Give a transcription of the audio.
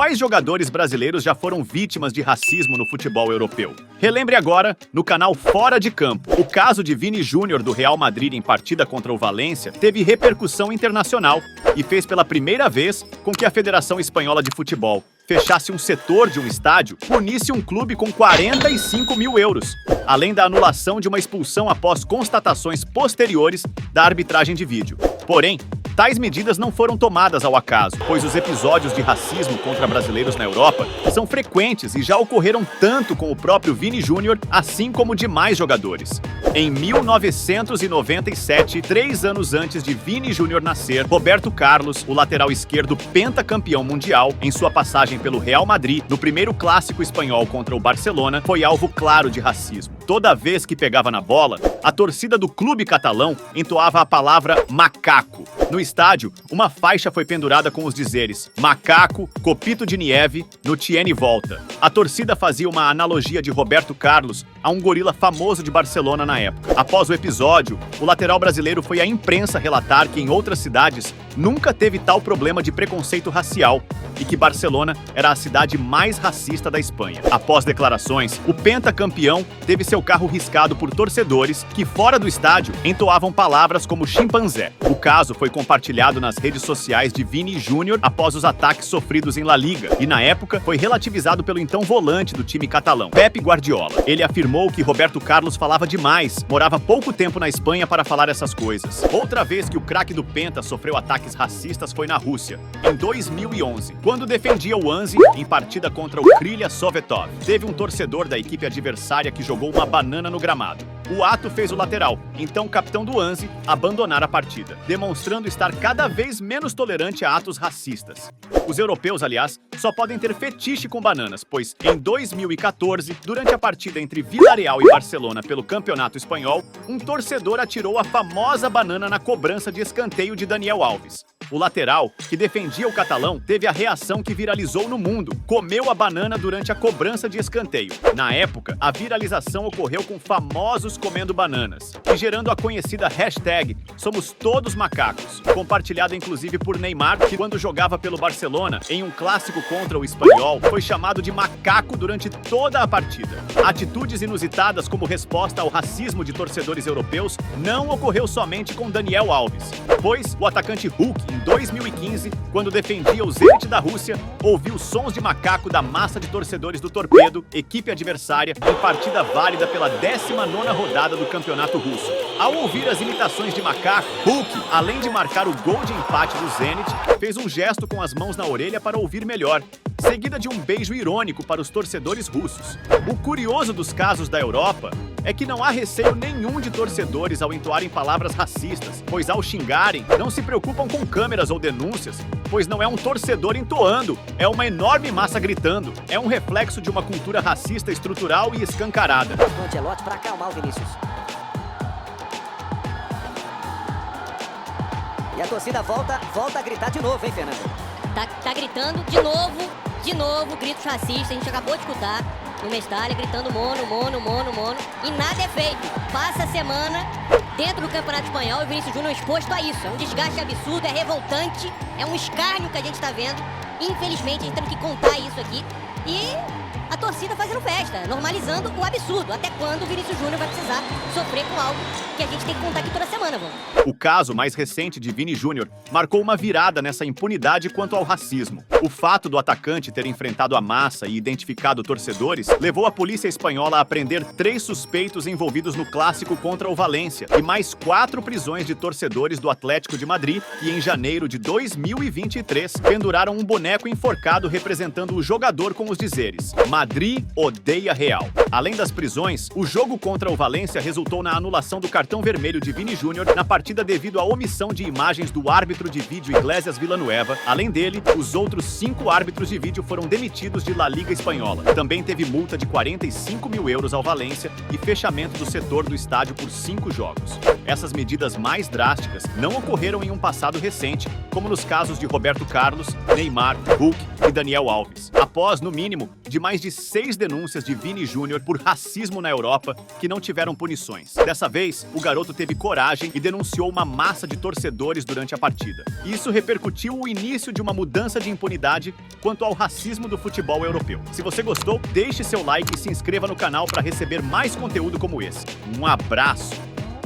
Quais jogadores brasileiros já foram vítimas de racismo no futebol europeu? Relembre agora no canal Fora de Campo. O caso de Vini Júnior do Real Madrid em partida contra o Valência teve repercussão internacional e fez pela primeira vez com que a Federação Espanhola de Futebol fechasse um setor de um estádio, punisse um clube com 45 mil euros, além da anulação de uma expulsão após constatações posteriores da arbitragem de vídeo. Porém, tais medidas não foram tomadas ao acaso, pois os episódios de racismo contra brasileiros na Europa são frequentes e já ocorreram tanto com o próprio Vini Júnior, assim como demais jogadores. Em 1997, 3 anos antes de Vini Júnior nascer, Roberto Carlos, o lateral esquerdo pentacampeão mundial, em sua passagem pelo Real Madrid, no primeiro clássico espanhol contra o Barcelona, foi alvo claro de racismo. Toda vez que pegava na bola, a torcida do clube catalão entoava a palavra macaco. No estádio, uma faixa foi pendurada com os dizeres macaco, copito de nieve, no tiene volta. A torcida fazia uma analogia de Roberto Carlos a um gorila famoso de Barcelona na época. Após o episódio, o lateral brasileiro foi à imprensa relatar que em outras cidades nunca teve tal problema de preconceito racial e que Barcelona era a cidade mais racista da Espanha. Após declarações, o pentacampeão teve seu carro riscado por torcedores que, fora do estádio, entoavam palavras como chimpanzé. O caso foi compartilhado nas redes sociais de Vini Júnior após os ataques sofridos em La Liga e, na época, foi relativizado pelo então volante do time catalão, Pep Guardiola. Ele afirmou que Roberto Carlos falava demais, morava pouco tempo na Espanha para falar essas coisas. Outra vez que o craque do Penta sofreu ataques racistas foi na Rússia, em 2011, quando defendia o Anzi em partida contra o Krylia Sovetov. Teve um torcedor da equipe adversária que jogou uma banana no gramado. O ato fez o lateral, então capitão do Anzi, abandonar a partida, demonstrando estar cada vez menos tolerante a atos racistas. Os europeus, aliás, só podem ter fetiche com bananas, pois em 2014, durante a partida entre Villarreal e Barcelona pelo Campeonato Espanhol, um torcedor atirou a famosa banana na cobrança de escanteio de Daniel Alves. O lateral, que defendia o catalão, teve a reação que viralizou no mundo. Comeu a banana durante a cobrança de escanteio. Na época, a viralização ocorreu com famosos comendo bananas e gerando a conhecida hashtag Somos Todos Macacos, compartilhada inclusive por Neymar, que quando jogava pelo Barcelona, em um clássico contra o Espanhol, foi chamado de macaco durante toda a partida. Atitudes inusitadas como resposta ao racismo de torcedores europeus não ocorreu somente com Daniel Alves, pois o atacante Hulk, em 2015, quando defendia o Zenit da Rússia, ouviu sons de macaco da massa de torcedores do Torpedo, equipe adversária, em partida válida pela 19ª rodada do campeonato russo. Ao ouvir as imitações de macaco, Hulk, além de marcar o gol de empate do Zenit, fez um gesto com as mãos na orelha para ouvir melhor, seguida de um beijo irônico para os torcedores russos. O curioso dos casos da Europa é que não há receio nenhum de torcedores ao entoarem palavras racistas, pois ao xingarem, não se preocupam com câmeras ou denúncias, pois não é um torcedor entoando, é uma enorme massa gritando. É um reflexo de uma cultura racista estrutural e escancarada. O Ancelotti para acalmar o Vinícius. E a torcida volta a gritar de novo, hein, Fernando? Tá gritando de novo, gritos racistas. A gente acabou de escutar no Mestalha gritando mono, e nada é feito. Passa a semana dentro do Campeonato Espanhol e o Vinícius Júnior exposto a isso. É um desgaste absurdo, é revoltante, é um escárnio que a gente tá vendo. Infelizmente, a gente tendo que contar isso aqui. E a torcida fazendo festa, normalizando o absurdo. Até quando o Vinícius Júnior vai precisar sofrer com algo que a gente tem que contar aqui toda semana, mano? O caso mais recente de Vini Júnior marcou uma virada nessa impunidade quanto ao racismo. O fato do atacante ter enfrentado a massa e identificado torcedores levou a polícia espanhola a prender 3 suspeitos envolvidos no clássico contra o Valência e mais 4 prisões de torcedores do Atlético de Madrid que, em janeiro de 2023, penduraram um boneco enforcado representando o jogador com os dizeres Madrid odeia Real. Além das prisões, o jogo contra o Valência resultou na anulação do cartão vermelho de Vini Júnior na partida devido à omissão de imagens do árbitro de vídeo Iglesias Villanueva. Além dele, os outros 5 árbitros de vídeo foram demitidos de La Liga Espanhola. Também teve multa de 45 mil euros ao Valência e fechamento do setor do estádio por 5 jogos. Essas medidas mais drásticas não ocorreram em um passado recente, como nos casos de Roberto Carlos, Neymar, Hulk e Daniel Alves. Após, no mínimo, de mais de 6 denúncias de Vini Júnior por racismo na Europa que não tiveram punições. Dessa vez, o garoto teve coragem e denunciou uma massa de torcedores durante a partida. Isso repercutiu o início de uma mudança de impunidade quanto ao racismo do futebol europeu. Se você gostou, deixe seu like e se inscreva no canal para receber mais conteúdo como esse. Um abraço!